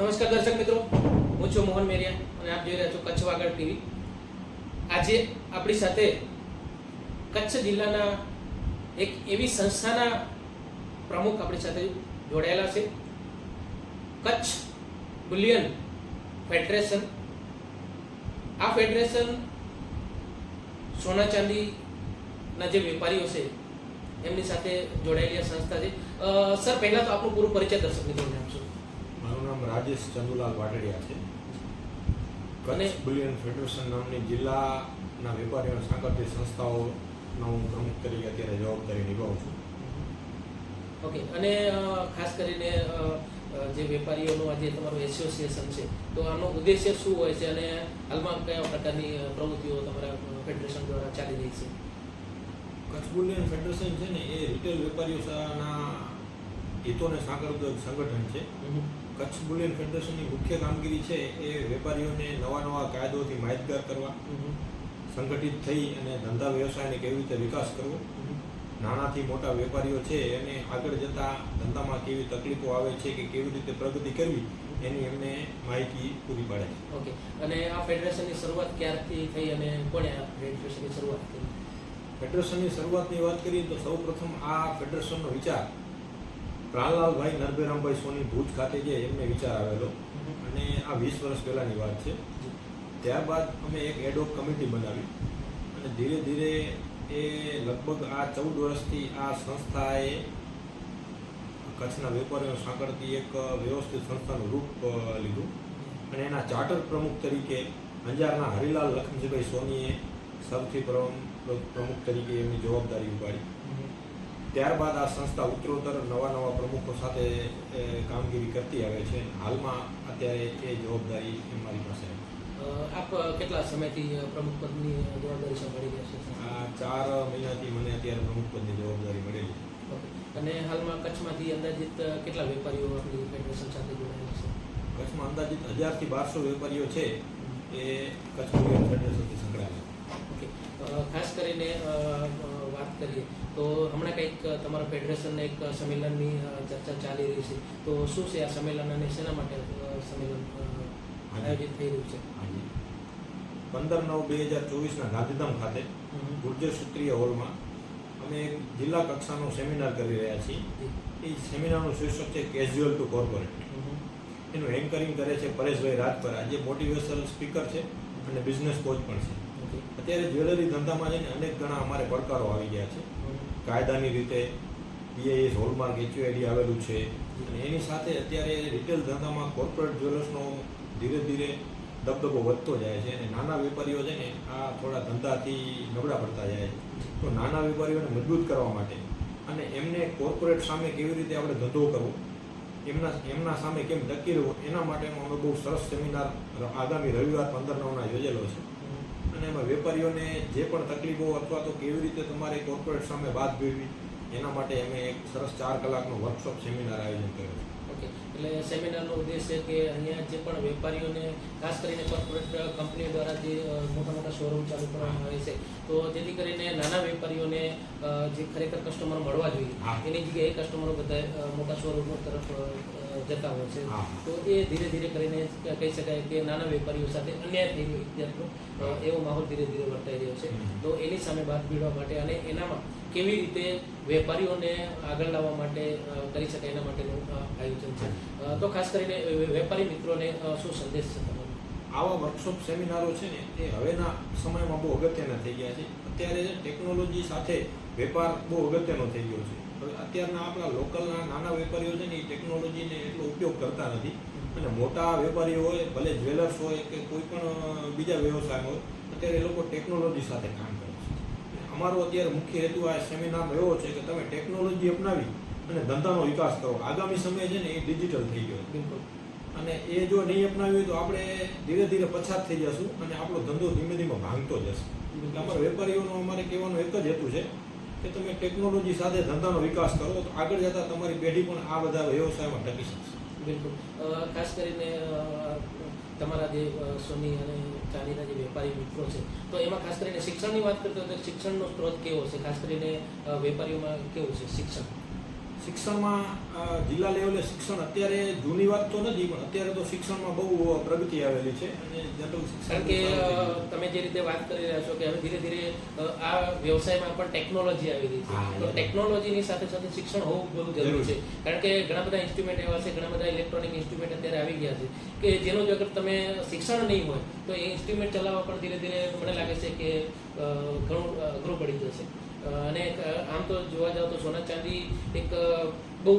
નમસ્કાર દર્શક મિત્રો, હું છું મોહન મેરિયા અને આપ જોઈ રહ્યા છો કચ્છ વાગડ ટીવી. આજે આપણી સાથે કચ્છ જિલ્લાના એક એવી સંસ્થાના પ્રમુખ આપણી સાથે જોડાયેલા છે, કચ્છ બુલિયન ફેડરેશન. આ ફેડરેશન સોના ચાંદીના જે વેપારીઓ છે એમની સાથે જોડાયેલી સંસ્થા છે. સર, પહેલા તો આપનું પૂરું પરિચય દર્શક મિત્રોને આપશો. મારું નામ રાજેશ ચંદુલાલ વાટડિયા છે. કચ્છ બુલિયન ફેડરેશન નામની જિલ્લાના વેપારીઓ સાંકળતી સંસ્થાઓનો હું પ્રમુખ તરીકે અત્યારે જવાબદારી નિભાવું છું. ઓકે, અને ખાસ કરીને જે વેપારીઓનું આજે તમારું એસોસિએશન છે, તો આનો ઉદ્દેશ્ય શું હોય છે અને હાલમાં કયા પ્રકારની પ્રવૃત્તિઓ તમારા ફેડરેશન દ્વારા ચાલી રહી છે? કચ્છ બુલિયન ફેડરેશન છે ને એ રિટેલ વેપારીઓના હિતોને સાંકળતું એક સંગઠન છે. કચ્છ બુલિયન ફેડરેશનની મુખ્ય કામગીરી છે એ વેપારીઓને નવા કાયદોથી માહિતગાર કરવા, સંગઠિત થઈ અને ધંધા વ્યવસાયને કેવી રીતે વિકાસ કરવો, નાનાથી મોટા વેપારીઓ છે એને આગળ જતા ધંધામાં કેવી તકલીફો આવે છે કે કેવી રીતે પ્રગતિ કરવી એની એમને માહિતી પૂરી પાડે છે. ઓકે, અને આ ફેડરેશનની શરૂઆત ક્યારથી થઈ અને કોણે આ ફેડરેશનની શરૂઆત કરી? ફેડરેશનની શરૂઆતની વાત કરીએ તો સૌપ્રથમ આ ફેડરેશનનો વિચાર પ્રાણલાલભાઈ નરભેરામભાઈ સોની ભુજ ખાતે જે એમને વિચાર આવેલો અને આ 20 વર્ષ પહેલાંની વાત છે. ત્યારબાદ અમે એક એડહોક કમિટી બનાવી અને ધીરે ધીરે એ લગભગ આ 14 વર્ષથી આ સંસ્થાએ કચ્છના વેપારીઓ સાંકળતી એક વ્યવસ્થિત સંસ્થાનું રૂપ લીધું અને એના ચાર્ટર પ્રમુખ તરીકે અંજારના હરિલાલ લખમજીભાઈ સોનીએ સૌથી પ્રમુખ તરીકે એમની જવાબદારી ઉપાડી. ત્યારબાદ આ સંસ્થા ઉત્તરોત્તર નવા પ્રમુખો સાથે કામગીરી કરતી આવે છે. હાલમાં અત્યારે એ જવાબદારી મારી પાસે આપ કેટલા સમયથી પ્રમુખ પદની જવાબદારી સંભાળી રહ્યા છો? આ 4 મહિનાથી મને અત્યારે પ્રમુખ પદની જવાબદારી મળેલી છે. અને હાલમાં કચ્છમાંથી અંદાજિત કેટલા વેપારીઓ આપણી ફેડરેશન સાથે જોડાયેલા છે? કચ્છમાં અંદાજિત 1000 થી 1200 વેપારીઓ છે એ કચ્છ બુલિયન ફેડરેશનથી સંકળાયેલા. ઓકે, ખાસ કરીને વાત કરીએ તો હમણાં કંઈક તમારા ફેડરેશનના એક સંમેલનની ચર્ચા ચાલી રહી છે, તો શું છે આ સંમેલન અને શેના માટે સંમેલન આયોજિત થઈ રહ્યું છે? 15/9/2024 ગાંધીધામ ખાતે ગુર્જર ક્ષત્રિય હોલમાં અમે એક જિલ્લા કક્ષાનો સેમિનાર કરી રહ્યા છીએ. એ સેમિનારનું શીર્ષક છે કેઝ્યુઅલ ટુ કોર્પોરેટ. એનું એન્કરિંગ કરે છે પરેશભાઈ રાજપરા, જે મોટિવેશનલ સ્પીકર છે અને બિઝનેસ કોચ પણ છે. અત્યારે જ્વેલરી ધંધામાં જઈને અનેક ઘણા અમારે પડકારો આવી ગયા છે. કાયદાની રીતે BIS હોલમાર્ક HUID આવેલું છે અને એની સાથે અત્યારે રિટેલ ધંધામાં કોર્પોરેટ જ્વેલર્સનો ધીરે ધીરે દબદબો વધતો જાય છે અને નાના વેપારીઓ છે ને આ થોડા ધંધાથી નબળા પડતા જાય છે. તો નાના વેપારીઓને મજબૂત કરવા માટે અને એમને કોર્પોરેટ સામે કેવી રીતે આપણે ધંધો કરવો, એમના સામે કેમ ટકી રહેવું, એના માટેનો અમે બહુ સરસ સેમિનાર આગામી રવિવાર 15/9 યોજેલો છે. અને એમાં વેપારીઓને જે પણ તકલીફો અથવા તો કેવી રીતે તમારે કોર્પોરેટ સામે વાત ભેળવી એના માટે અમે એક સરસ 4 કલાકનો વર્કશોપ સેમિનાર આયોજન કર્યો છે. ઓકે, એટલે સેમિનારનો ઉદ્દેશ છે કે અહીંયા જે પણ વેપારીઓને ખાસ કરીને કોર્પોરેટ કંપનીઓ દ્વારા જે મોટા શોરૂમ ચાલુ કરવામાં આવે છે, તો જેથી કરીને નાના વેપારીઓને જે ખરેખર કસ્ટમર મળવા જોઈએ એની જગ્યાએ કસ્ટમરો બધા મોટા શોરૂમો તરફ જતા હોય છે. તો એ ધીરે ધીરે કરીને કહી શકાય કે નાના વેપારીઓ સાથે અન્યાય થઈ રહ્યો ઇત્યાદનો એવો માહોલ ધીરે ધીરે વર્તાઈ રહ્યો છે. તો એની સામે બાદ ભીડવા માટે અને એનામાં કેવી રીતે વેપારીઓને આગળ લાવવા માટે કરી શકાય એના માટેનું આયોજન છે. તો ખાસ કરીને વેપારી મિત્રોને શું સંદેશ છે તમારો? આવા વર્કશોપ સેમિનારો છે ને એ હવેના સમયમાં બહુ અગત્યના થઈ ગયા છે. અત્યારે ટેકનોલોજી સાથે વેપાર બહુ અગત્યનો થઈ ગયો છે. હવે અત્યારના આપણા લોકલના નાના વેપારીઓ છે ને એ ટેકનોલોજીને એટલો ઉપયોગ કરતા નથી અને મોટા વેપારીઓ હોય, ભલે જ્વેલર્સ હોય કે કોઈ પણ બીજા વ્યવસાય હોય, અત્યારે એ લોકો ટેકનોલોજી સાથે કામ કરે છે. અમારો અત્યારે મુખ્ય હેતુ આ સેમિનારનો એવો છે કે તમે ટેકનોલોજી અપનાવી અને ધંધાનો વિકાસ કરો. આગામી સમય છે ને એ ડિજિટલ થઈ ગયો. બિલકુલ. અને એ જો નહીં અપનાવી તો આપણે ધીરે ધીરે પછાત થઈ જશું અને આપણો ધંધો ધીમે ધીમે ભાંગતો જશે. એટલે અમારા વેપારીઓનો અમારે કહેવાનો એક જ હેતુ છે કે તમે ટેકનોલોજી સાથે ધંધાનો વિકાસ કરો તો આગળ જતાં તમારી પેઢી પણ આ બધા વ્યવસાયમાં ટકી શકશે. બિલકુલ. ખાસ કરીને તમારા જે સોની અને ચાંદીના જે વેપારી મિત્રો છે, તો એમાં ખાસ કરીને શિક્ષણની વાત કરતો તો શિક્ષણનો સ્ત્રોત કેવો છે? ખાસ કરીને વેપારીઓમાં કેવું છે શિક્ષણ? શિક્ષણમાં જિલ્લા લેવલે શિક્ષણ અત્યારે જૂની વાત તો નથી, પણ અત્યારે તો શિક્ષણમાં બહુ પ્રગતિ આવેલી છે અને જનરલ કારણ કે તમે જે રીતે વાત કરી રહ્યા છો કે હવે ધીરે ધીરે આ વ્યવસાયમાં પણ ટેકનોલોજી આવી રહી છે, તો ટેકનોલોજીની સાથે સાથે શિક્ષણ હોવું બહુ જરૂરી છે. કારણ કે ઘણા બધા ઇન્સ્ટ્રુમેન્ટ એવા છે, ઘણા બધા ઇલેક્ટ્રોનિક ઇન્સ્ટ્રુમેન્ટ અત્યારે આવી ગયા છે કે જેનું જો અગર તમે શિક્ષણ નહીં હોય તો એ ઇન્સ્ટ્રુમેન્ટ ચલાવવા પણ ધીરે ધીરે મને લાગે છે કે ઘણું અઘરું પડી જશે. અને આમ તો જોવા જાવ તો સોના ચાંદી એક બહુ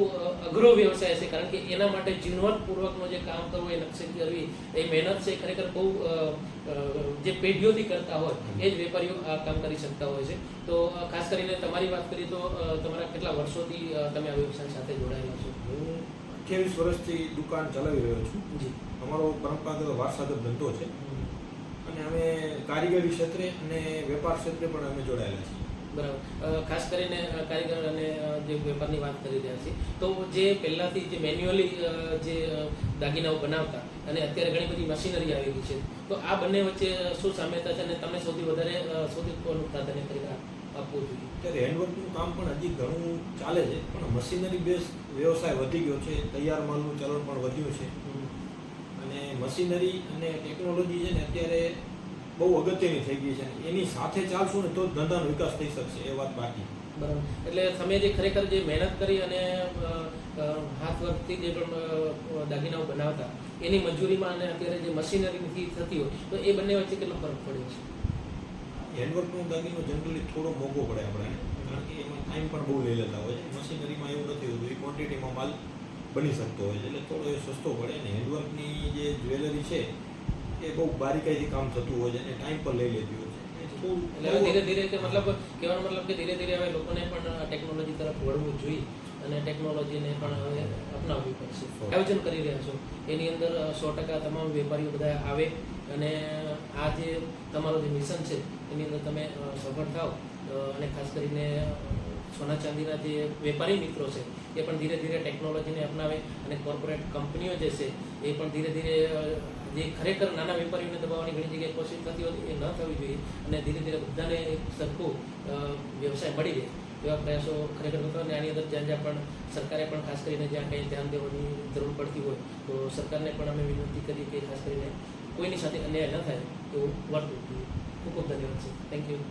અઘરો વ્યવસાય છે, કારણ કે એના માટે ઝીણવટપૂર્વકનું જે કામ કરવું, એ નકશી કરવી, એ મહેનત છે ખરેખર બહુ જે પેઢીઓથી કરતા હોય એ જ વેપારીઓ આ કામ કરી શકતા હોય છે. તો ખાસ કરીને તમારી વાત કરીએ તો તમારા કેટલા વર્ષોથી તમે આ વ્યવસાય સાથે જોડાયેલા છો? હું 28 વર્ષથી દુકાન ચલાવી રહ્યો છું. જી. અમારો પરંપરાગત વારસાગત ધંધો છે અને અમે કારીગરી ક્ષેત્રે અને વેપાર ક્ષેત્રે પણ અમે જોડાયેલા છીએ. બરાબર. ખાસ કરીને કારીગર અને જે વેપારની વાત કરી રહ્યા છીએ, તો જે પહેલાંથી જે મેન્યુઅલી જે દાગીનાઓ બનાવતા અને અત્યારે ઘણી બધી મશીનરી આવી ગઈ છે, તો આ બંને વચ્ચે શું સામ્યતા છે અને તમને સૌથી વધારે સૌથી ઉત્પાદન કરી આપવું જોઈએ? અત્યારે હેન્ડવર્કનું કામ પણ હજી ઘણું ચાલે છે, પણ મશીનરી બેઝ વ્યવસાય વધી ગયો છે, તૈયાર માલનું ચલણ પણ વધ્યું છે અને મશીનરી અને ટેકનોલોજી છે ને અત્યારે બહુ અગત્યની થઈ ગઈ છે. એની સાથે ચાલશું ને તો જ ધંધાનો વિકાસ થઈ શકશે, એ વાત બાકી. બરાબર. એટલે તમે જે ખરેખર જે મહેનત કરી અને હાથ વર્કથી જે પણ દાગીનાઓ બનાવતા એની મજૂરીમાં અને અત્યારે જે મશીનરીથી થતી હોય, તો એ બંને વચ્ચે કેટલો ફરક પડ્યો છે? હેન્ડવર્કનો દાગીનો જનરલી થોડો મોંઘો પડે આપણે, કારણ કે એમાં ટાઈમ પણ બહુ લઈ લેતા હોય છે. મશીનરીમાં એવું નથી હોતું, એ ક્વોન્ટિટીમાં માલ બની શકતો હોય છે, એટલે થોડો એ સસ્તો પડે. અને હેન્ડવર્કની જે જ્વેલરી છે એ બહુ બારીકાઈથી કામ થતું હોય છે અને ટાઈમ પર લઈ લેતી હોય છે. એટલે ધીરે ધીરે કે મતલબ કહેવાનો મતલબ કે ધીરે ધીરે હવે લોકોને પણ ટેકનોલોજી તરફ વળવું જોઈએ અને ટેકનોલોજીને પણ હવે અપનાવવી પડશે. આયોજન કરી રહ્યા છો એની અંદર 100% તમામ વેપારીઓ બધા આવે અને આ જે તમારું જે મિશન છે એની અંદર તમે સફળ થાઓ અને ખાસ કરીને સોના ચાંદીના જે વેપારી મિત્રો છે એ પણ ધીરે ધીરે ટેકનોલોજીને અપનાવે અને કોર્પોરેટ કંપનીઓ જે છે એ પણ ધીરે ધીરે જે ખરેખર નાના વેપારીઓને દબાવવાની ઘણી જગ્યાએ કોશિશ થતી હોય એ ન થવી જોઈએ અને ધીરે ધીરે બધાને એક સરખું વ્યવસાય મળી રહે એવા પ્રયાસો ખરેખર થતો. અને આની અંદર જ્યાં જ્યાં પણ સરકારે પણ ખાસ કરીને જ્યાં કંઈ ધ્યાન દેવાની જરૂર પડતી હોય તો સરકારને પણ અમે વિનંતી કરી કે ખાસ કરીને કોઈની સાથે અન્યાય ન થાય એવું વર્તવું જોઈએ. ખૂબ ખૂબ ધન્યવાદ છે. Thank you.